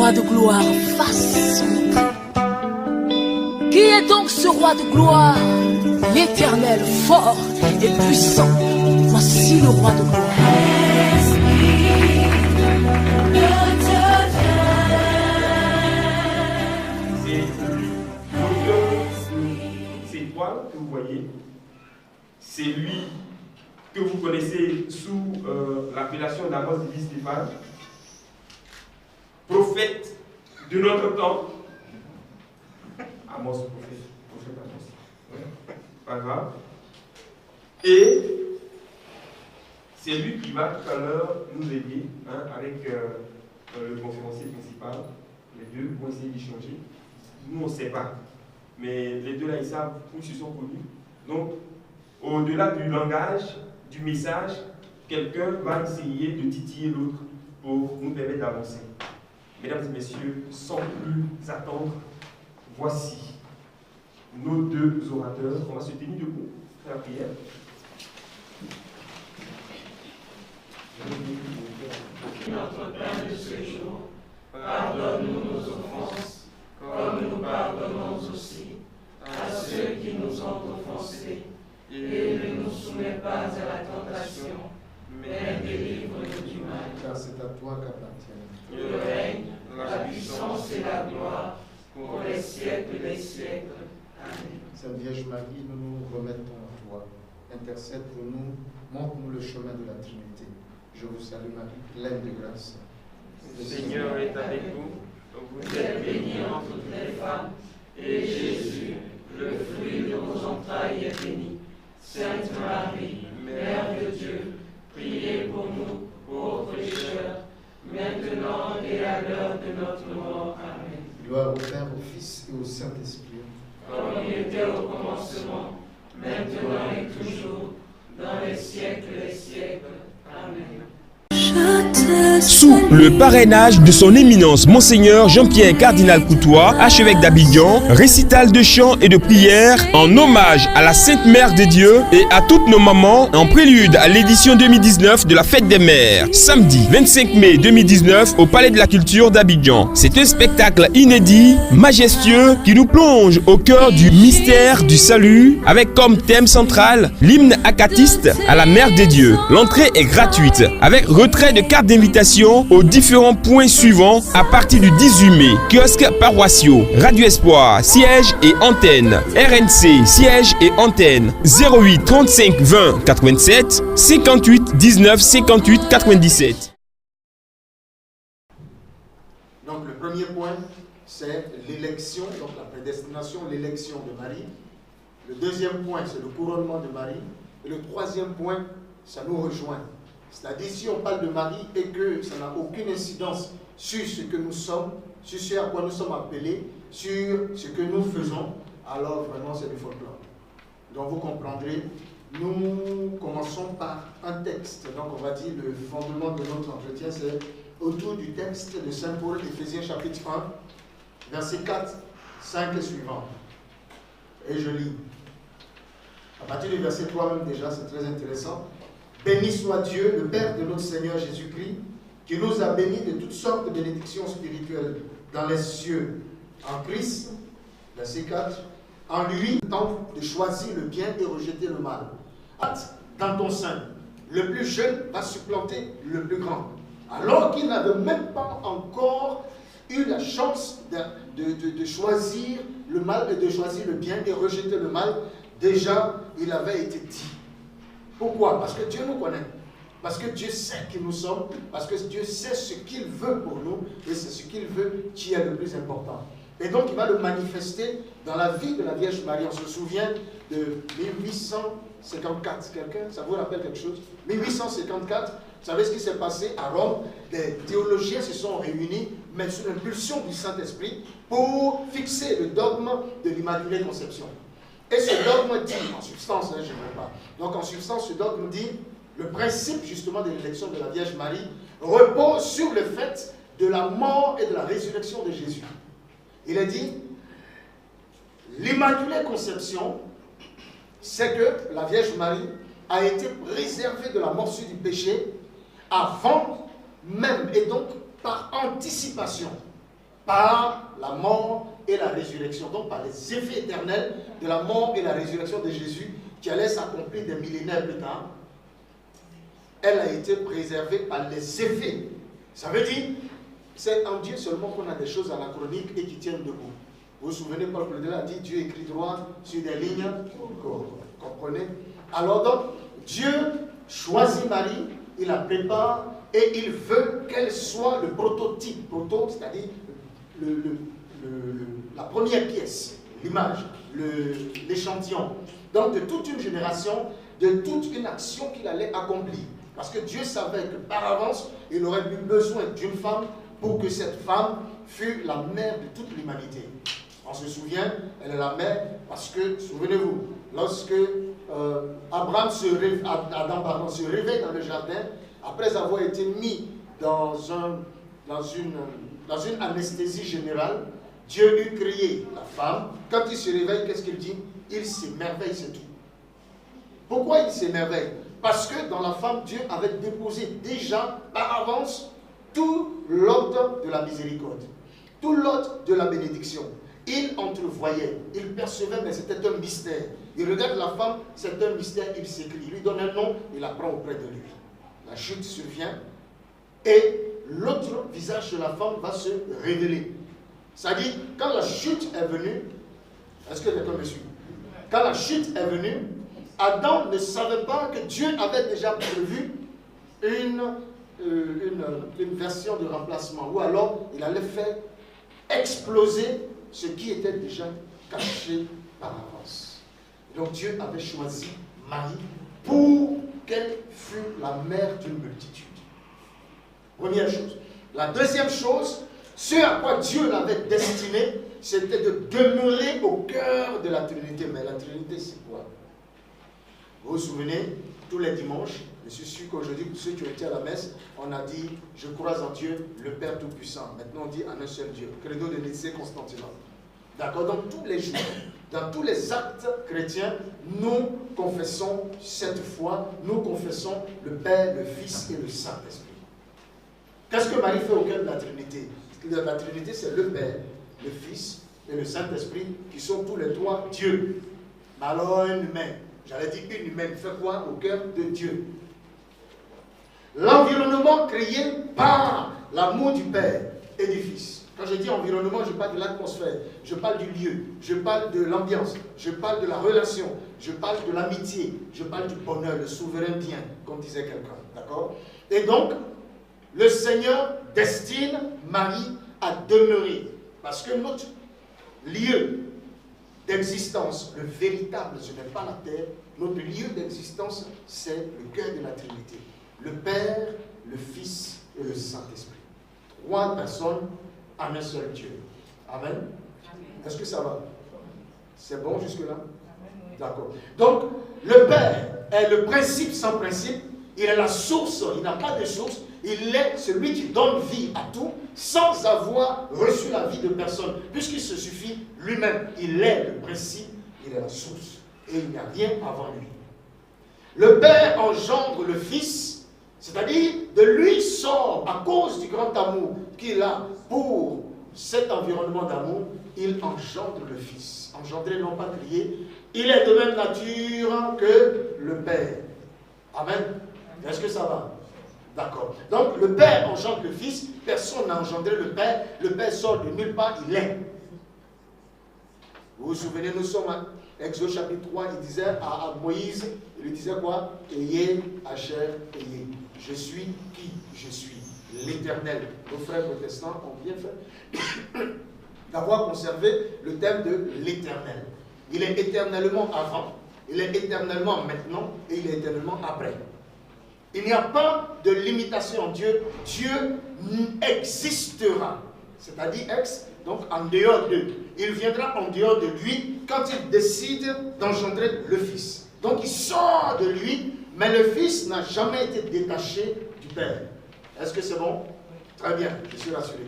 roi de gloire fasse son entrée. Qui est donc ce roi de gloire? L'Éternel, fort et puissant. Voici le roi de gloire. Ces étoiles que vous voyez, c'est lui que vous connaissez sous l'appellation d'Amos de Stéphane, prophète de notre temps. Amos, prophète Amos. Ouais, pas grave. Et c'est lui qui va tout à l'heure nous aider avec le conférencier principal. Les deux vont essayer d'échanger. Nous, on ne sait pas. Mais les deux là, ils savent où ils se sont connus. Donc, au-delà du langage, du message, quelqu'un va essayer de titiller l'autre pour nous permettre d'avancer. Mesdames et messieurs, sans plus attendre, voici nos deux orateurs. On va se tenir debout, faire la prière. Notre pain de ce jour, pardonne-nous nos offenses, comme nous pardonnons aussi à ceux qui nous ont offensés. Et ne nous soumets pas à la tentation, mais délivre-nous du mal. Car c'est à toi qu'appartient le règne, la puissance et la gloire, pour les siècles des siècles. Amen. Sainte Vierge Marie, nous nous remettons à toi. Intercède pour nous, montre-nous le chemin de la Trinité. Je vous salue Marie, pleine de grâce. Le Seigneur est avec vous. Vous êtes bénie entre toutes les femmes, et Jésus, le fruit de vos entrailles, est béni. Sainte Marie, Mère de Dieu, priez pour nous, pauvres pécheurs, maintenant et à l'heure de notre mort. Amen. Gloire au Père, au Fils et au Saint-Esprit. Comme il était au commencement, maintenant et toujours, dans les siècles des siècles. Amen. Sous le parrainage de son éminence Monseigneur Jean-Pierre Cardinal Coutois, archevêque d'Abidjan, récital de chants et de prières en hommage à la Sainte Mère des Dieux et à toutes nos mamans en prélude à l'édition 2019 de la Fête des Mères, samedi 25 mai 2019 au Palais de la Culture d'Abidjan. C'est un spectacle inédit, majestueux, qui nous plonge au cœur du mystère du salut avec comme thème central l'hymne acatiste à la Mère des Dieux. L'entrée est gratuite avec retrait de cartes d'invitation aux différents points suivants à partir du 18 mai. Kiosques paroissiaux, Radio Espoir, siège et antenne. RNC, siège et antenne. 08 35 20 87 58 19 58 97. Donc le premier point, c'est l'élection, donc la prédestination, l'élection de Marie. Le deuxième point, c'est le couronnement de Marie. Et le troisième point, ça nous rejoint. C'est-à-dire, si on parle de Marie et que ça n'a aucune incidence sur ce que nous sommes, sur ce à quoi nous sommes appelés, sur ce que nous faisons, alors vraiment c'est du folklore. Donc vous comprendrez, nous commençons par un texte. Donc on va dire le fondement de notre entretien, c'est autour du texte de Saint Paul, Éphésiens chapitre 1, versets 4, 5 et suivants. Et je lis. À partir du verset 3 même déjà, c'est très intéressant. Béni soit Dieu, le Père de notre Seigneur Jésus-Christ, qui nous a bénis de toutes sortes de bénédictions spirituelles dans les cieux. En Christ, verset 4, en lui, temps de choisir le bien et rejeter le mal. Dans ton sein, le plus jeune va supplanter le plus grand. Alors qu'il n'avait même pas encore eu la chance de choisir le mal et de choisir le bien et rejeter le mal, déjà il avait été dit. Pourquoi? Parce que Dieu nous connaît. Parce que Dieu sait qui nous sommes. Parce que Dieu sait ce qu'il veut pour nous. Et c'est ce qu'il veut qui est le plus important. Et donc il va le manifester dans la vie de la Vierge Marie. On se souvient de 1854. Quelqu'un, ça vous rappelle quelque chose? 1854, vous savez ce qui s'est passé à Rome? Les théologiens se sont réunis, mais sous l'impulsion du Saint-Esprit, pour fixer le dogme de l'Immaculée Conception. Et ce dogme dit, en substance, je ne veux pas. Donc en substance, ce dogme dit, le principe justement de l'élection de la Vierge Marie repose sur le fait de la mort et de la résurrection de Jésus. Il est dit, l'Immaculée Conception, c'est que la Vierge Marie a été préservée de la morsure du péché avant même, et donc par anticipation. par la mort et la résurrection, donc par les effets éternels de la mort et la résurrection de Jésus qui allait s'accomplir des millénaires plus tard. Elle a été préservée par les effets. Ça veut dire, c'est en Dieu seulement qu'on a des choses anachroniques et qui tiennent debout. Vous vous souvenez, Paul a dit, Dieu écrit droit sur des lignes. Comprenez? Alors donc, Dieu choisit Marie, il la prépare et il veut qu'elle soit le prototype, c'est-à-dire la première pièce, l'image, l'échantillon. Donc de toute une génération, de toute une action qu'il allait accomplir. Parce que Dieu savait que par avance, il aurait eu besoin d'une femme pour que cette femme fût la mère de toute l'humanité. On se souvient, elle est la mère parce que, souvenez-vous, lorsque Adam se réveille dans le jardin, après avoir été mis dans une anesthésie générale, Dieu eut créé la femme. Quand il se réveille, qu'est-ce qu'il dit? Il s'émerveille, c'est tout. Pourquoi il s'émerveille? Parce que dans la femme, Dieu avait déposé déjà par avance tout l'ordre de la miséricorde, tout l'ordre de la bénédiction. Il entrevoyait, il percevait, mais c'était un mystère. Il regarde la femme, c'est un mystère, il s'écrit. Il lui donne un nom, il la prend auprès de lui. La chute survient et l'autre visage de la femme va se révéler. C'est-à-dire, quand la chute est venue, est-ce que quelqu'un me suit? Quand la chute est venue, Adam ne savait pas que Dieu avait déjà prévu une version de remplacement, ou alors il allait faire exploser ce qui était déjà caché par avance. Donc Dieu avait choisi Marie pour qu'elle fût la mère d'une multitude. Première chose. La deuxième chose, ce à quoi Dieu l'avait destiné, c'était de demeurer au cœur de la Trinité. Mais la Trinité, c'est quoi? Vous vous souvenez, tous les dimanches, je suis sûr qu'aujourd'hui, pour ceux qui ont été à la messe, on a dit « Je crois en Dieu, le Père Tout-Puissant ». Maintenant, on dit en un seul Dieu. Credo de Nicée Constantinople. D'accord? Donc, tous les jours, dans tous les actes chrétiens, nous confessons cette foi, nous confessons le Père, le Fils et le Saint-Esprit. Qu'est-ce que Marie fait au cœur de la Trinité? La Trinité, c'est le Père, le Fils et le Saint-Esprit, qui sont tous les trois Dieu. Mais alors, un humain, j'allais dire une humaine, fait quoi au cœur de Dieu? L'environnement créé par l'amour du Père et du Fils. Quand je dis environnement, je parle de l'atmosphère, je parle du lieu, je parle de l'ambiance, je parle de la relation, je parle de l'amitié, je parle du bonheur, le souverain bien, comme disait quelqu'un. D'accord? Et donc, le Seigneur destine Marie à demeurer. Parce que notre lieu d'existence, le véritable, ce n'est pas la terre, notre lieu d'existence, c'est le cœur de la Trinité. Le Père, le Fils et le Saint-Esprit. Trois personnes en un seul Dieu. Amen. Est-ce que ça va? C'est bon jusque-là? D'accord. Donc, le Père est le principe sans principe. Il est la source, il n'a pas de source. Il est celui qui donne vie à tout sans avoir reçu la vie de personne. Puisqu'il se suffit lui-même. Il est le principe, il est la source. Et il n'y a rien avant lui. Le Père engendre le Fils, c'est-à-dire de lui sort, à cause du grand amour qu'il a pour cet environnement d'amour, il engendre le Fils. Engendrer, non pas crier. Il est de même nature que le Père. Amen. Est-ce que ça va? D'accord. Donc le Père engendre le Fils, personne n'a engendré le Père sort de nulle part, il est. Vous vous souvenez, nous sommes à Exode chapitre 3, il disait à Moïse, il lui disait quoi? Ayez, Asher, ayez. Je suis qui? Je suis l'Éternel. Nos frères protestants ont bien fait d'avoir conservé le thème de l'Éternel. Il est éternellement avant, il est éternellement maintenant et il est éternellement après. Il n'y a pas de limitation en Dieu. Dieu existera. C'est-à-dire donc en dehors d'eux. Il viendra en dehors de lui quand il décide d'engendrer le Fils. Donc il sort de lui, mais le Fils n'a jamais été détaché du Père. Est-ce que c'est bon? Très bien, je suis rassuré.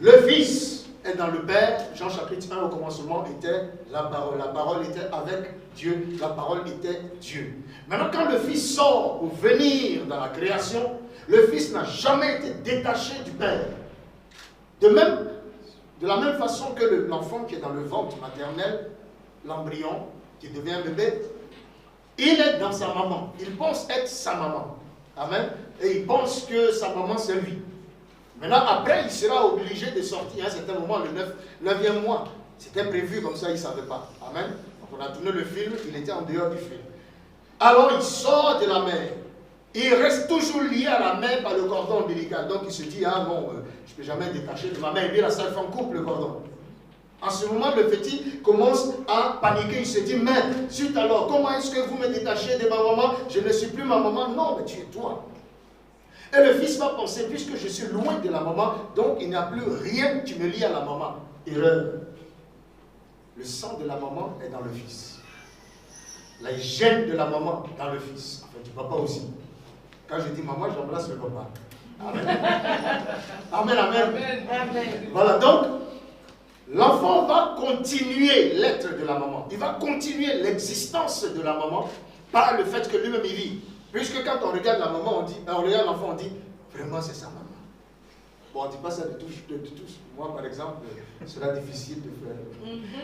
Le Fils est dans le Père. Jean chapitre 1 au commencement était la parole. La parole était avec Dieu. La parole était Dieu. Maintenant, quand le Fils sort pour venir dans la création, le Fils n'a jamais été détaché du Père. De même, De la même façon que l'enfant qui est dans le ventre maternel, l'embryon, qui devient un bébé, il est dans sa maman. Il pense être sa maman. Amen. Et il pense que sa maman, c'est lui. Maintenant, après, il sera obligé de sortir à un certain moment, le 9e mois. C'était prévu comme ça, il ne savait pas. Amen. Donc on a tourné le film, il était en dehors du film. Alors, il sort de la mère. Il reste toujours lié à la mère par le cordon ombilical. Donc, il se dit, ah non, je ne peux jamais détacher de ma mère. Et puis, la sage-femme coupe le cordon. En ce moment, le petit commence à paniquer. Il se dit, mais, zut alors, comment est-ce que vous me détachez de ma maman? Je ne suis plus ma maman. Non, mais tu es toi. Et le fils va penser, puisque je suis loin de la maman, donc il n'y a plus rien qui me lie à la maman. Erreur. Le sang de la maman est dans le fils. La gêne de la maman dans le fils. Enfin, du papa aussi. Quand je dis maman, j'embrasse le papa. Amen. Amen, amen. Amen. Voilà, donc, l'enfant va continuer l'être de la maman. Il va continuer l'existence de la maman par le fait que lui-même il vit. Puisque quand on regarde la maman, on regarde l'enfant, on dit, vraiment c'est sa maman. Bon, on ne dit pas ça de tous. Moi, par exemple, ce sera difficile de faire.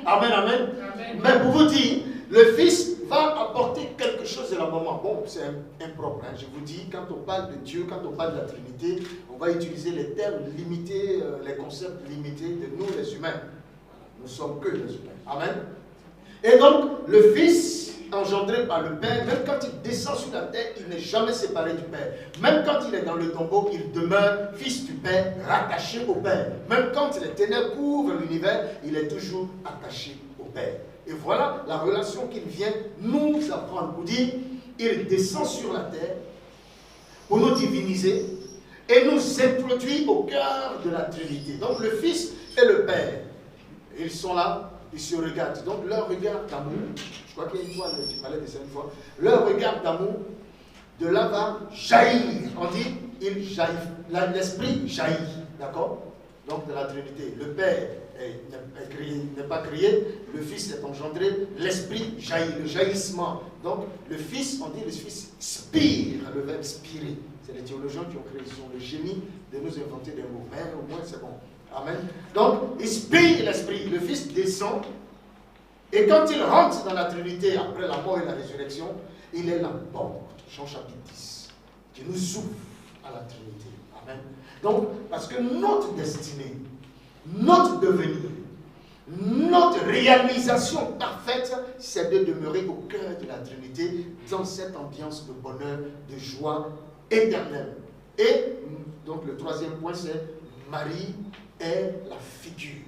Amen, amen. Amen. Mais pour vous dire, le fils va apporter quelque chose de la maman. Bon, c'est impropre. Hein. Je vous dis, quand on parle de Dieu, quand on parle de la Trinité, on va utiliser les termes limités, les concepts limités de nous, les humains. Nous ne sommes que les humains. Amen. Et donc, le fils, engendré par le Père, même quand il descend sur la terre, il n'est jamais séparé du Père. Même quand il est dans le tombeau, il demeure fils du Père, rattaché au Père. Même quand les ténèbres couvrent l'univers, il est toujours attaché au Père. Et voilà la relation qu'il vient nous apprendre. Pour dire, il descend sur la terre pour nous diviniser et nous introduit au cœur de la Trinité. Donc le Fils et le Père, ils sont là, ils se regardent. Donc leur regard d'amour, je crois qu'il y a une fois, tu parlais de ça une fois, leur regard d'amour, de là va jaillir. On dit, il jaillit. L'esprit jaillit. D'accord? Donc de la Trinité. Le Père n'est pas créé, le Fils est engendré, l'Esprit jaillit, le jaillissement. Donc le Fils, on dit le Fils spire, le verbe spirer. C'est les théologiens qui ont créé, ils ont le génie de nous inventer des mots. Mais au moins c'est bon. Amen. Donc il spire l'Esprit, le Fils descend. Et quand il rentre dans la Trinité, après la mort et la résurrection, il est la porte, Jean chapitre 10, qui nous ouvre à la Trinité. Amen. Donc, parce que notre destinée, notre devenir, notre réalisation parfaite, c'est de demeurer au cœur de la Trinité, dans cette ambiance de bonheur, de joie éternelle. Et donc le troisième point, c'est Marie est la figure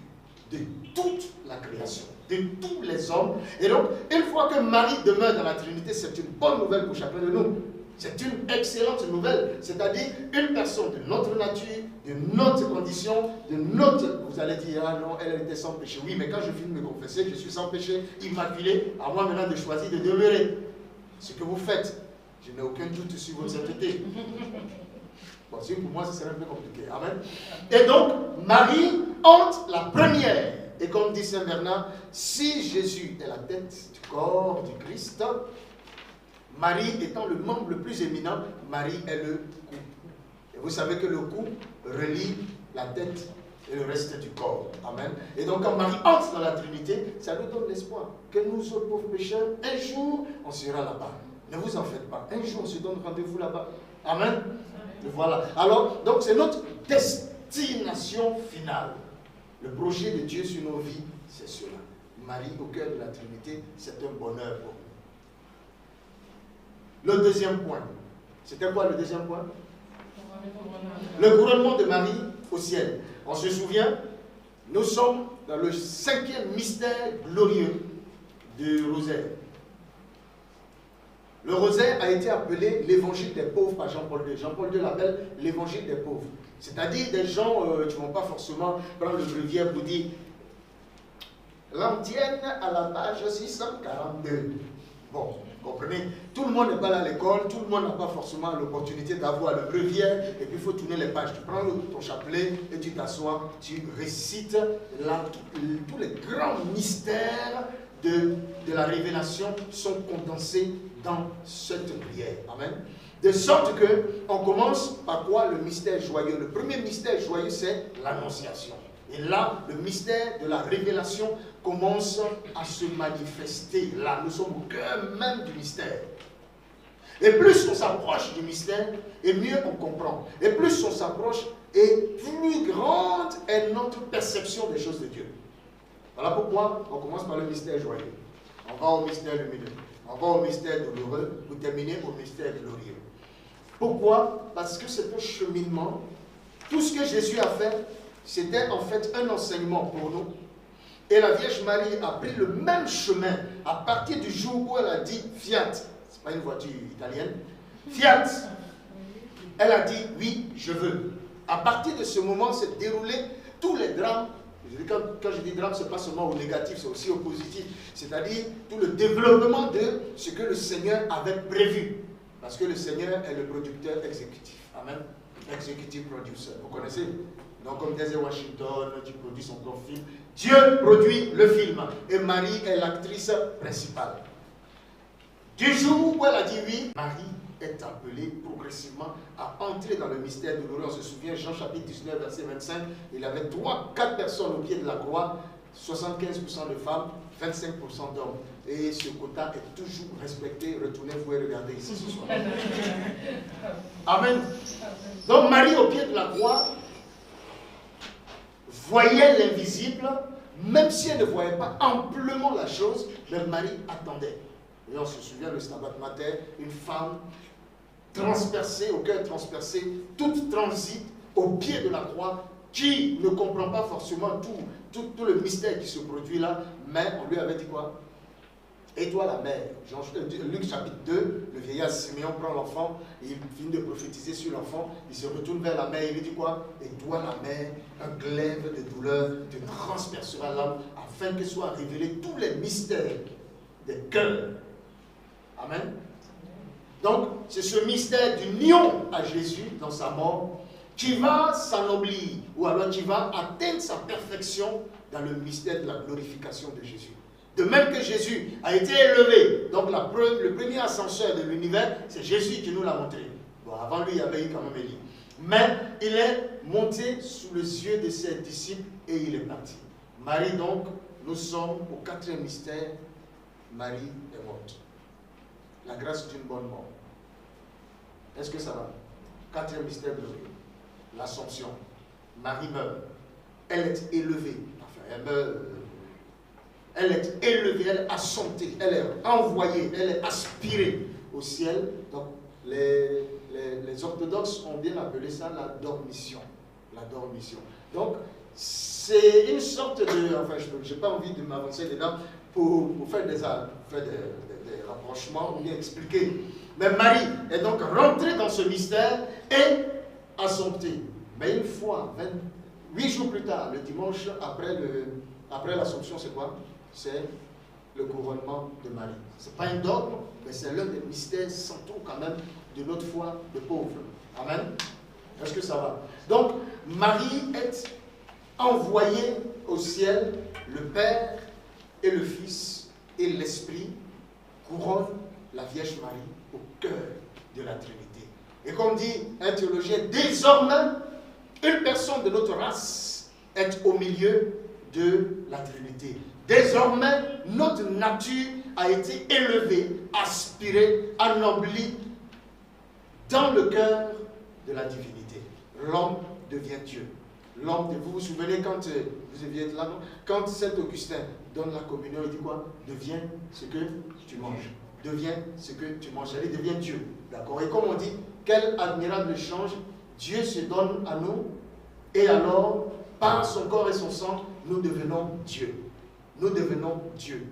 de toute la création, de tous les hommes. Et donc, une fois que Marie demeure dans la Trinité, c'est une bonne nouvelle pour chacun de nous. C'est une excellente nouvelle, c'est-à-dire une personne de notre nature, de notre condition, de notre... Vous allez dire, ah non, elle était sans péché. Oui, mais quand je finis de me confesser, je suis sans péché, immaculé, à moi maintenant de choisir de demeurer. Ce que vous faites, je n'ai aucun doute sur votre sainteté. Bon, si pour moi, ce serait un peu compliqué. Amen. Et donc, Marie entre la première. Et comme dit Saint Bernard, si Jésus est la tête du corps du Christ, Marie étant le membre le plus éminent, Marie est le cou. Et vous savez que le cou relie la tête et le reste du corps. Amen. Et donc quand Marie entre dans la Trinité, ça nous donne l'espoir que nous autres pauvres pécheurs, un jour, on sera là-bas. Ne vous en faites pas. Un jour, on se donne rendez-vous là-bas. Amen. Amen. Voilà. Alors, donc c'est notre destination finale. Le projet de Dieu sur nos vies, c'est cela. Marie au cœur de la Trinité, c'est un bonheur pour nous. Le deuxième point. C'était quoi le deuxième point? Le couronnement de Marie au ciel. On se souvient, nous sommes dans le 5e mystère glorieux du rosaire. Le rosaire a été appelé l'évangile des pauvres par Jean-Paul II. Jean-Paul II l'appelle l'évangile des pauvres. C'est-à-dire des gens qui ne vont pas forcément prendre le breviaire pour dire l'antienne à la page 642. Bon, comprenez, tout le monde n'est pas là à l'école, tout le monde n'a pas forcément l'opportunité d'avoir le breviaire, et puis il faut tourner les pages. Tu prends ton chapelet et tu t'assois, tu récites tous les grands mystères de la révélation sont condensés dans cette prière. Amen. De sorte que on commence par quoi? Le mystère joyeux. Le premier mystère joyeux, c'est l'annonciation. Et là, le mystère de la révélation commence à se manifester. Là, nous sommes au cœur même du mystère. Et plus on s'approche du mystère, et mieux on comprend. Et plus on s'approche, et plus grande est notre perception des choses de Dieu. Voilà pourquoi on commence par le mystère joyeux. On va au mystère lumineux. On va au mystère douloureux pour terminer au mystère glorieux. Pourquoi? Parce que c'est un cheminement. Tout ce que Jésus a fait, c'était en fait un enseignement pour nous. Et la Vierge Marie a pris le même chemin à partir du jour où elle a dit Fiat. C'est pas une voiture italienne. Fiat. Elle a dit oui, je veux. À partir de ce moment, s'est déroulé tous les drames. Quand je dis drame, ce n'est pas seulement au négatif, c'est aussi au positif. C'est-à-dire tout le développement de ce que le Seigneur avait prévu. Parce que le Seigneur est le producteur exécutif. Amen. Executive producer. Vous connaissez? Donc, comme disait Washington, tu produis son propre film. Dieu produit le film. Et Marie est l'actrice principale. Du jour où elle a dit oui, Marie est appelée progressivement à entrer dans le mystère douloureux. On se souvient, Jean chapitre 19, verset 25, il y avait 3-4 personnes au pied de la croix, 75% de femmes, 25% d'hommes. Et ce quota est toujours respecté. Retournez-vous et regardez ici ce soir. Amen. Donc Marie au pied de la croix voyait l'invisible, même si elle ne voyait pas amplement la chose, mais Marie attendait. Et on se souvient le Stabat Mater, une femme transpercée, au cœur transpercé, toute transite au pied de la croix, qui ne comprend pas forcément tout le mystère qui se produit là, mais on lui avait dit quoi? Et toi la mère, Luc chapitre 2, le vieillard Siméon prend l'enfant, il finit de prophétiser sur l'enfant, il se retourne vers la mère, il lui dit quoi? Et toi la mère, un glaive de douleur te transpercera l'âme, afin que soient révélés tous les mystères des cœurs. Amen. Donc, c'est ce mystère d'union à Jésus dans sa mort qui va s'ennoblir, ou alors qui va atteindre sa perfection dans le mystère de la glorification de Jésus. De même que Jésus a été élevé, donc le premier ascenseur de l'univers, c'est Jésus qui nous l'a montré. Bon, avant lui, il y avait eu quand même Élie. Mais il est monté sous les yeux de ses disciples et il est parti. Marie donc, nous sommes au 4e mystère, Marie est morte. La grâce d'une bonne mort. Est-ce que ça va? 4e mystère glorieux. L'Assomption. Marie meurt. Elle est élevée. Enfin, elle meurt. Elle est élevée, elle est assomptée, elle est envoyée, elle est aspirée au ciel. Donc, les orthodoxes ont bien appelé ça la dormition. La dormition. Donc, c'est une sorte de... Enfin, je n'ai pas envie de m'avancer dedans pour faire des rapprochements ou bien expliquer. Mais Marie est donc rentrée dans ce mystère et assomptée. Mais une fois, 8 jours plus tard, le dimanche après l'Assomption, c'est quoi? C'est le couronnement de Marie. Ce n'est pas un dogme, mais c'est l'un des mystères centraux quand même de notre foi de pauvre. Amen. Est-ce que ça va? Donc, Marie est envoyée au ciel, le Père et le Fils et l'Esprit couronnent la Vierge Marie au cœur de la Trinité. Et comme dit un théologien, désormais, une personne de notre race est au milieu de la Trinité. Désormais, notre nature a été élevée, aspirée, anoblie dans le cœur de la divinité. L'homme devient Dieu. L'homme, vous vous souvenez quand vous deviez être là, non? Quand Saint Augustin donne la communion, il dit quoi? Deviens ce que tu manges. Deviens ce que tu manges. Elle devient Dieu. D'accord? Et comme on dit, quel admirable échange, Dieu se donne à nous, et alors, par son corps et son sang, nous devenons Dieu. Nous devenons Dieu.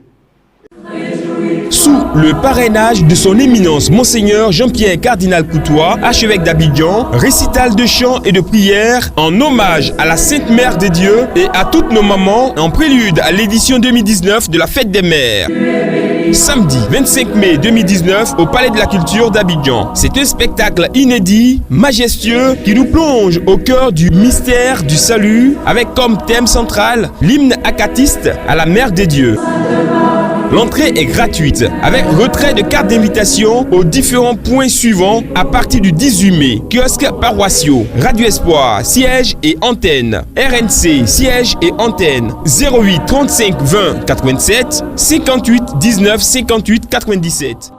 Sous le parrainage de son éminence Monseigneur Jean-Pierre Cardinal Coutois, archevêque d'Abidjan, récital de chants et de prières en hommage à la Sainte Mère des Dieux et à toutes nos mamans en prélude à l'édition 2019 de la Fête des Mères. Samedi 25 mai 2019 au Palais de la Culture d'Abidjan. C'est un spectacle inédit, majestueux, qui nous plonge au cœur du mystère du salut avec comme thème central l'hymne acatiste à la Mère des Dieux. L'entrée est gratuite avec retrait de carte d'invitation aux différents points suivants à partir du 18 mai. Kiosques paroissiaux, Radio Espoir, siège et antenne. RNC, siège et antenne. 08 35 20 87 58 19 58 97.